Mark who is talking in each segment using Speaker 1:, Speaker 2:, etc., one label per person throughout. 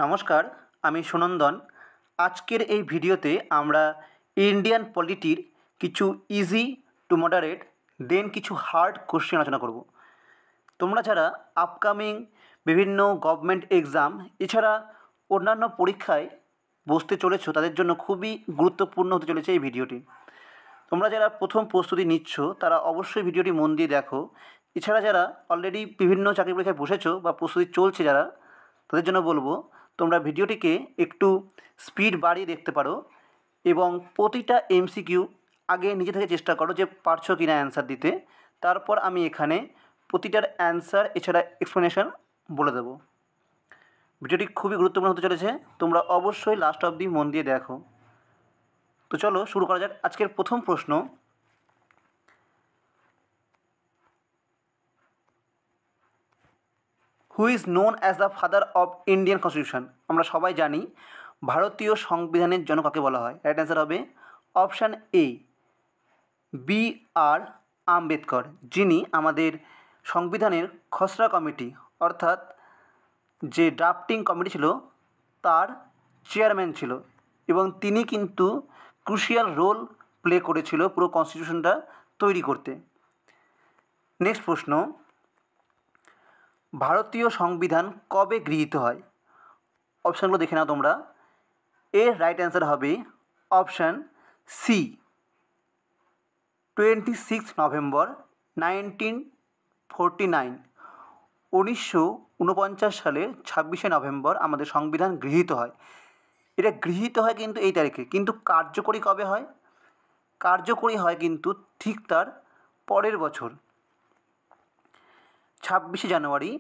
Speaker 1: নমস্কার, আমি সুনন্দন। আজকের এই ভিডিওতে আমরা ইন্ডিয়ান পলিটির কিছু ইজি টু মডারেট দেন কিছু হার্ড কোশ্চেন আলোচনা করব। তোমরা যারা আপকামিং বিভিন্ন গভর্নমেন্ট এক্সাম এছাড়া অন্যান্য পরীক্ষায় বসতে চলেছো তাদের জন্য খুবই গুরুত্বপূর্ণ হতে চলেছে এই ভিডিওটি। তোমরা যারা প্রথম প্রস্তুতি নিচ্ছ তারা অবশ্যই ভিডিওটি মন দিয়ে দেখো। এছাড়া যারা অলরেডি বিভিন্ন চাকরি পরীক্ষায় বসেছো বা প্রস্তুতি চলছে যারা, তাদের জন্য বলবো তোমরা ভিডিওটিকে একটু স্পিড বাড়িয়ে দেখতে পারো এবং প্রতিটা এমসিকিউ আগে নিজে থেকে চেষ্টা করো যে পারছো কি না অ্যান্সার দিতে। তারপর আমি এখানে প্রতিটার অ্যান্সার এছাড়া এক্সপ্লেনেশন বলে দেবো। ভিডিওটি খুবই গুরুত্বপূর্ণ হতে চলেছে, তোমরা অবশ্যই লাস্ট অবধি মন দিয়ে দেখো। তো চলো শুরু করা যাক। আজকের প্রথম প্রশ্ন, who is known as the father of Indian constitution? আমরা সবাই জানি ভারতীয় সংবিধানের জনক কাকে বলা হয়। রাইট অ্যান্সার হবে অপশান এ, বি আর আম্বেদকর, যিনি আমাদের সংবিধানের খসড়া কমিটি অর্থাৎ যে ড্রাফটিং কমিটি ছিল তার চেয়ারম্যান ছিল এবং তিনি কিন্তু ক্রুশিয়াল রোল প্লে করেছিল পুরো কনস্টিটিউশনটা তৈরি করতে। নেক্সট প্রশ্ন, ভারতীয় সংবিধান কবে গৃহীত হয়? অপশানগুলো দেখে নাও তোমরা। এর রাইট অ্যান্সার হবে অপশান সি, 26 নভেম্বর 1949। 1949 সালের 26শে নভেম্বর আমাদের সংবিধান গৃহীত হয়। এটা গৃহীত হয় কিন্তু এই তারিখে, কিন্তু কার্যকরী কবে হয়? কার্যকরী হয় কিন্তু ঠিক তার পরের বছর 26শে জানুয়ারি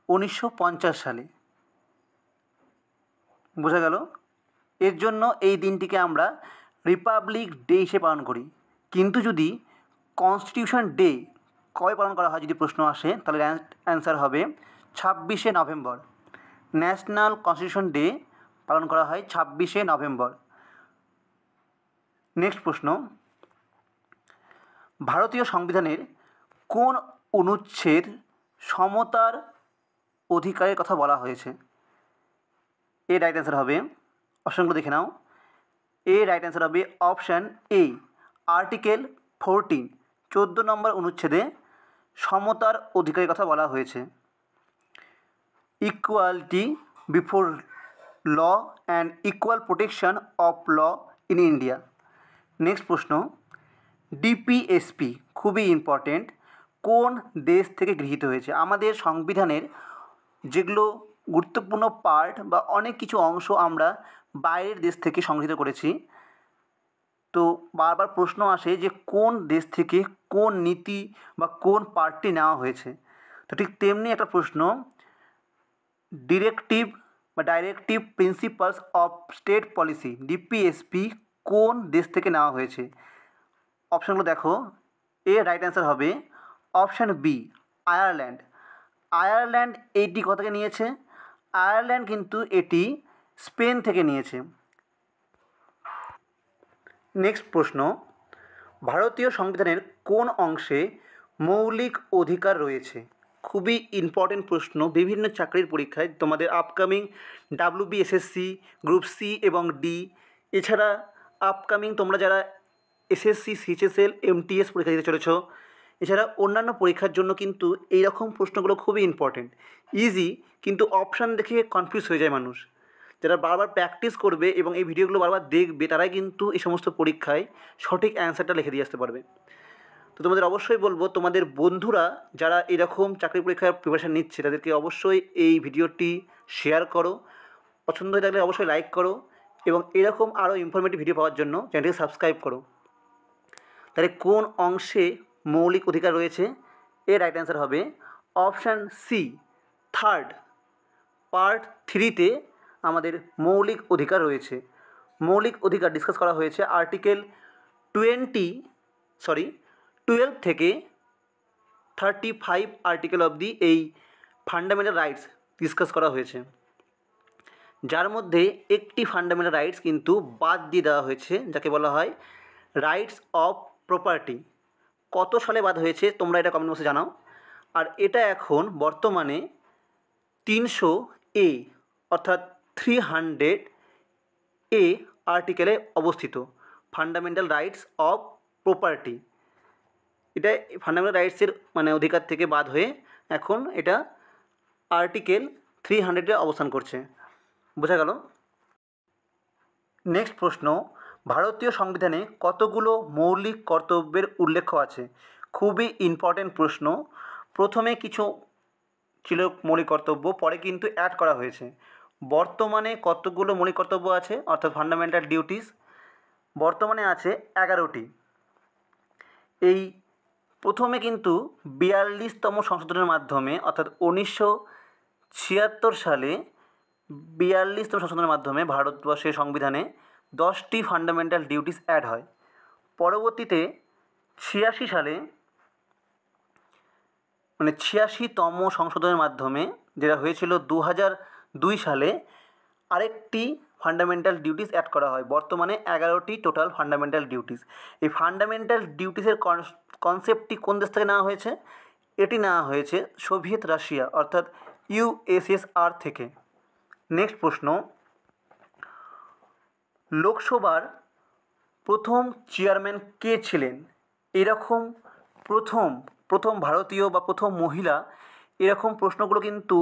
Speaker 1: 1950 সালে। বোঝা গেল? এর জন্য এই দিনটিকে আমরা রিপাবলিক ডে হিসেবে পালন করি। কিন্তু যদি কনস্টিটিউশন ডে কবে পালন করা হয় যদি প্রশ্ন আসে, তাহলে অ্যান্সার হবে 26শে নভেম্বর। ন্যাশনাল কনস্টিটিউশন ডে পালন করা হয় 26শে নভেম্বর। নেক্সট প্রশ্ন, ভারতীয় সংবিধানের কোন অনুচ্ছেদ সমতার অধিকারের কথা বলা হয়েছে? এর রাইট অ্যান্সার হবে, অপশানগুলো দেখে নাও। এর রাইট অ্যান্সার হবে অপশান এ, আর্টিকেল 14, 14 নম্বর অনুচ্ছেদে সমতার অধিকারের কথা বলা হয়েছে। Equality before law and equal protection of law in India. Next প্রশ্ন, ডিপিএসপি খুবই ইম্পর্টেন্ট, কোন দেশ থেকে গৃহীত হয়েছে? আমাদের সংবিধানের যেগুলো গুরুত্বপূর্ণ পার্ট বা অনেক কিছু অংশ আমরা বাইরের দেশ থেকে সংগৃহীত করেছি। তো বারবার প্রশ্ন আসে যে কোন দেশ থেকে কোন নীতি বা কোন পার্টটি নেওয়া হয়েছে। তো ঠিক তেমনি একটা প্রশ্ন, directive principles of state policy DPSP কোন দেশ থেকে নেওয়া হয়েছে? অপশানগুলো দেখো। এর রাইট অ্যান্সার হবে অপশান বি, আয়ারল্যান্ড। আয়ারল্যান্ড এইটি কোথা থেকে নিয়েছে? আয়ারল্যান্ড কিন্তু এটি স্পেন থেকে নিয়েছে। নেক্সট প্রশ্ন, ভারতীয় সংবিধানের কোন অংশে মৌলিক অধিকার রয়েছে? খুবই ইম্পর্টেন্ট প্রশ্ন, বিভিন্ন চাকরির পরীক্ষায় তোমাদের আপকামিং ডাব্লিউবিএসএসসি গ্রুপ সি এবং ডি, এছাড়া আপকামিং তোমরা যারা এসএসসি সিএইচএসএল এমটিএস পরীক্ষা দিতে চলেছ, এছাড়া অন্যান্য পরীক্ষার জন্য কিন্তু এই রকম প্রশ্নগুলো খুবই ইম্পর্টেন্ট। ইজি, কিন্তু অপশান দেখে কনফিউজ হয়ে যায় মানুষ। যারা বারবার প্র্যাকটিস করবে এবং এই ভিডিওগুলো বারবার দেখবে তারাই কিন্তু এই সমস্ত পরীক্ষায় সঠিক অ্যান্সারটা লিখে দিয়ে আসতে পারবে। তো তোমাদের অবশ্যই বলবো, তোমাদের বন্ধুরা যারা এরকম চাকরি পরীক্ষার প্রিপারেশান নিচ্ছে তাদেরকে অবশ্যই এই ভিডিওটি শেয়ার করো, পছন্দ হয়ে থাকলে অবশ্যই লাইক করো এবং এরকম আরও ইনফরমেটিভ ভিডিও পাওয়ার জন্য চ্যানেলটিকে সাবস্ক্রাইব করো। তাহলে কোন অংশে মৌলিক অধিকার রয়েছে? এর রাইট অ্যান্সার হবে অপশান সি, থার্ড, পার্ট 3তে আমাদের মৌলিক অধিকার রয়েছে। মৌলিক অধিকার ডিসকাস করা হয়েছে আর্টিকেল 12 থেকে 35 আর্টিকেল অবধি এই ফান্ডামেন্টাল রাইটস ডিসকাস করা হয়েছে, যার মধ্যে একটি ফান্ডামেন্টাল রাইটস কিন্তু বাদ দিয়ে দেওয়া হয়েছে, যাকে বলা হয় রাইটস অফ প্রপার্টি। কত সালে বাদ হয়েছে তোমরা এটা কমেন্ট বক্সে জানাও। আর এটা এখন বর্তমানে 300A অর্থাৎ 300A আর্টিকেলে অবস্থিত ফান্ডামেন্টাল রাইটস অফ প্রপার্টি। এটা ফান্ডামেন্টাল রাইটসের মানে অধিকার থেকে বাদ হয়ে এখন এটা আর্টিকেল 300-এ অবস্থান করছে। বোঝা গেল? নেক্সট প্রশ্ন, ভারতীয় সংবিধানে কতগুলো মৌলিক কর্তব্যের উল্লেখ আছে? খুবই ইম্পর্টেন্ট প্রশ্ন। প্রথমে কিছু ছিল মৌলিক কর্তব্য, পরে কিন্তু অ্যাড করা হয়েছে। বর্তমানে কতগুলো মৌলিক কর্তব্য আছে অর্থাৎ ফান্ডামেন্টাল ডিউটিস? বর্তমানে আছে 11টি। এই প্রথমে কিন্তু 42তম সংশোধনের মাধ্যমে অর্থাৎ 1976 সালে 42তম সংশোধনের মাধ্যমে ভারতবর্ষের সংবিধানে 10টি ফান্ডামেন্টাল ডিউটিস অ্যাড হয়। পরবর্তীতে 86 সালে মানে 86তম সংশোধনের মাধ্যমে যেটা হয়েছিল 2002 সালে আরেকটি ফান্ডামেন্টাল ডিউটিস অ্যাড করা হয়। বর্তমানে 11টি টোটাল ফান্ডামেন্টাল ডিউটিস। এই ফান্ডামেন্টাল ডিউটিসের কনসেপ্টটি কোন দেশ থেকে নেওয়া হয়েছে? এটি নেওয়া হয়েছে সোভিয়েত রাশিয়া অর্থাৎ USSR থেকে। নেক্সট প্রশ্ন, লোকসভার প্রথম চেয়ারম্যান কে ছিলেন? এরকম প্রথম ভারতীয় বা প্রথম মহিলা, এরকম প্রশ্নগুলো কিন্তু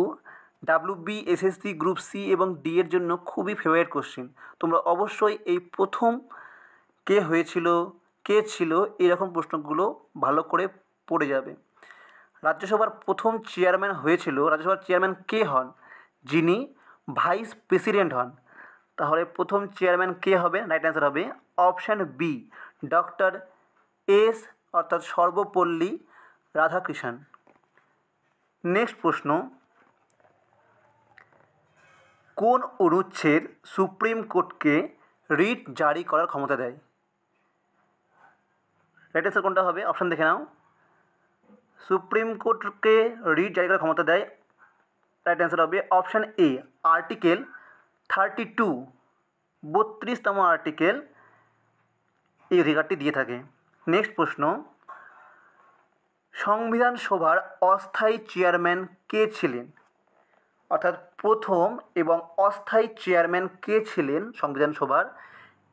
Speaker 1: WBSSC গ্রুপ সি এবং ডি এর জন্য খুবই ফেভারিট কোশ্চেন। তোমরা অবশ্যই এই প্রথম কে হয়েছিল, কে ছিল, এরকম প্রশ্নগুলো ভালো করে পড়ে যাবে। রাজ্যসভার প্রথম চেয়ারম্যান হয়েছিল, রাজ্যসভার চেয়ারম্যান কে হন? যিনি ভাইস প্রেসিডেন্ট হন। তাহলে প্রথম চেয়ারম্যান কে হবে? রাইট অ্যান্সার হবে অপশান বি, ডক্টর এস অর্থাৎ সর্বপল্লী রাধাকৃষ্ণন। নেক্সট প্রশ্ন, কোন অনুচ্ছেদ সুপ্রিম কোর্টকে রিট জারি করার ক্ষমতা দেয়? রাইট অ্যান্সার কোনটা হবে? অপশান দেখে নাও। সুপ্রিম কোর্টকে রিট জারি করার ক্ষমতা দেয়, রাইট অ্যান্সার হবে অপশান এ, আর্টিকেল 32, 32তম আর্টিকেল এই অধিকারটি দিয়ে থাকে। নেক্সট প্রশ্ন, সংবিধান সভার অস্থায়ী চেয়ারম্যান কে ছিলেন? অর্থাৎ প্রথম এবং অস্থায়ী চেয়ারম্যান কে ছিলেন সংবিধান সভার?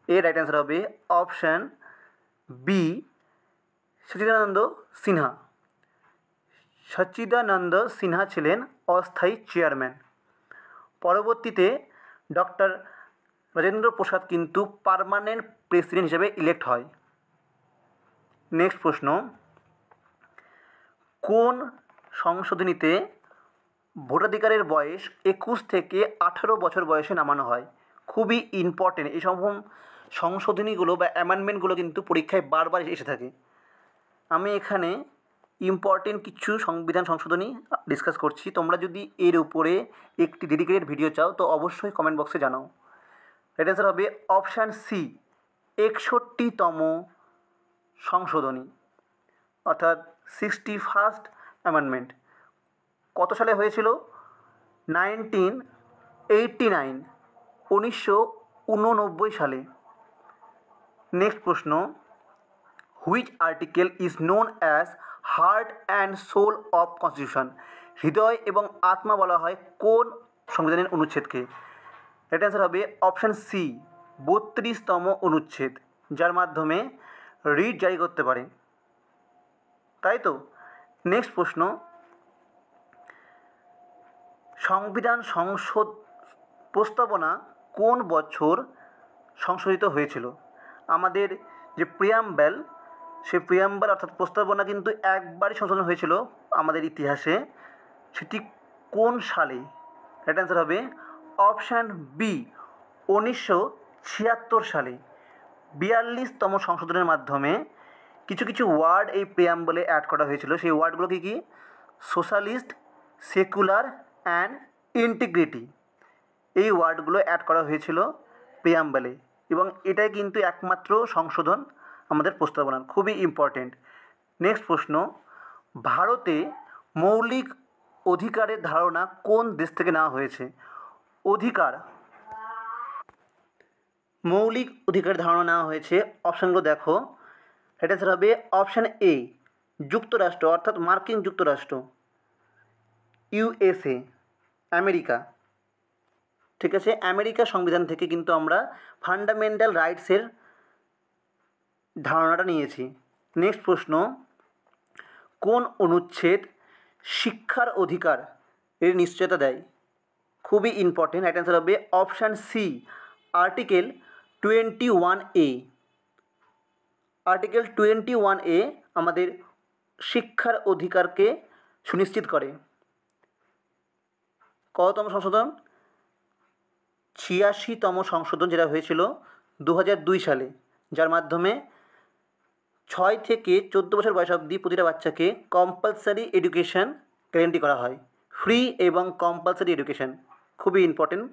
Speaker 1: এর রাইট অ্যান্সার হবে অপশান বি, সচ্চিদানন্দ সিনহা। সচ্চিদানন্দ সিনহা ছিলেন অস্থায়ী চেয়ারম্যান। পরবর্তীতে ডক্টর রাজেন্দ্র প্রসাদ কিন্তু পার্মানেন্ট প্রেসিডেন্ট হিসেবে ইলেক্ট হয়। নেক্সট প্রশ্ন, কোন সংশোধনীতে ভোটাধিকারের বয়স 21 থেকে 18 বছর বয়সে নামানো হয়? খুবই ইম্পর্টেন্ট। এই সংশোধনীগুলো বা অ্যামেন্ডমেন্টগুলো কিন্তু পরীক্ষায় বারবার এসে থাকে। আমি এখানে ইম্পর্টেন্ট কিছু সংবিধান সংশোধনী ডিসকাস করছি। তোমরা যদি এর উপরে একটি ডেডিকেটেড ভিডিও চাও তো অবশ্যই কমেন্ট বক্সে জানাও। রাইট অ্যান্সার হবে অপশান সি, 61তম সংশোধনী অর্থাৎ 61st অ্যামেন্ডমেন্ট। কত সালে হয়েছিল? 1989, 1989 সালে। নেক্সট প্রশ্ন, which article is known as heart and soul of constitution? হৃদয় এবং আত্মা বলা হয় কোন সংবিধানের অনুচ্ছেদকে? রাইট অ্যান্সার হবে অপশান সি, 32তম অনুচ্ছেদ, যার মাধ্যমে রিট জারি করতে পারে। তাই তো? নেক্সট প্রশ্ন, সংবিধান সংশোধন প্রস্তাবনা কোন বছর সংশোধিত হয়েছিল? আমাদের যে প্রিয়াম্বল, সেই প্রিয়াম্বল অর্থাৎ প্রস্তাবনা কিন্তু একবারই সংশোধন হয়েছিল আমাদের ইতিহাসে। সেটি কোন সালে? রাইট অ্যান্সার হবে অপশান বি, 1976 সালে। 42তম সংশোধনের মাধ্যমে কিছু কিছু ওয়ার্ড এই প্রিয়াম্বলে অ্যাড করা হয়েছিল। সেই ওয়ার্ডগুলো কী কী? সোশ্যালিস্ট, সেকুলার অ্যান্ড ইন্টিগ্রিটি, এই ওয়ার্ডগুলো অ্যাড করা হয়েছিল প্রিয়াম্বলে, এবং এটাই কিন্তু একমাত্র সংশোধন আমাদের প্রস্তাবনার। খুবই ইম্পর্টেন্ট। নেক্সট প্রশ্ন, ভারতে মৌলিক অধিকারের ধারণা কোন দেশ থেকে নেওয়া হয়েছে? অধিকার, মৌলিক অধিকারের ধারণা নেওয়া হয়েছে, অপশানগুলো দেখো। এটা হবে অপশান এ, যুক্তরাষ্ট্র অর্থাৎ মার্কিন যুক্তরাষ্ট্র, USA, আমেরিকা। ঠিক আছে, আমেরিকা সংবিধান থেকে কিন্তু আমরা ফান্ডামেন্টাল রাইটসের ধারণাটা নিয়েছি। নেক্সট প্রশ্ন, কোন অনুচ্ছেদ শিক্ষার অধিকার এর নিশ্চয়তা দেয়? খুবই ইম্পর্টেন্ট, রাইট অ্যান্সার হবে option C, article 21A। Article 21A আমাদের শিক্ষার অধিকারকে সুনিশ্চিত করে। কততম সংশোধন? 86তম সংশোধন, যেটা হয়েছিল 2002 সালে, যার মাধ্যমে 6 থেকে 14 বছর বয়স অবধি প্রতিটা বাচ্চাকে কম্পালসারি এডুকেশান গ্যারেন্টি করা হয়, ফ্রি এবং কম্পালসারি এডুকেশান। খুবই ইম্পর্টেন্ট।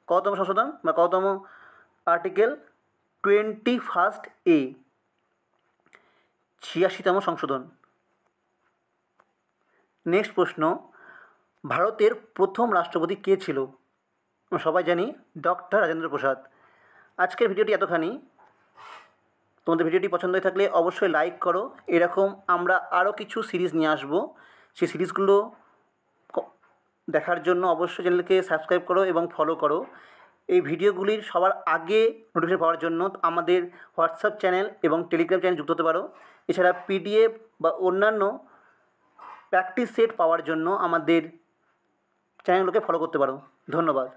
Speaker 1: কততম সংশোধন বা কততম আর্টিকেল? 21A, 86তম সংশোধন। নেক্সট প্রশ্ন, ভারতের প্রথম রাষ্ট্রপতি কে ছিল? আমরা সবাই জানি ডক্টর রাজেন্দ্র প্রসাদ। আজকের ভিডিওটি এতখানি। তোমাদের ভিডিওটি পছন্দ হয়ে থাকলে অবশ্যই লাইক করো। এরকম আমরা আরও কিছু সিরিজ নিয়ে আসবো, সেই সিরিজগুলো দেখার জন্য অবশ্যই চ্যানেলকে সাবস্ক্রাইব করো এবং ফলো করো। এই ভিডিওগুলির সবার আগে নোটিফিকেশন পাওয়ার জন্য আমাদের হোয়াটসঅ্যাপ চ্যানেল এবং টেলিগ্রাম চ্যানেল যুক্ত হতে পারো। এছাড়া পিডিএফ বা অন্যান্য প্র্যাকটিস সেট পাওয়ার জন্য আমাদের চ্যানেলগুলোকে ফলো করতে পারো। ধন্যবাদ।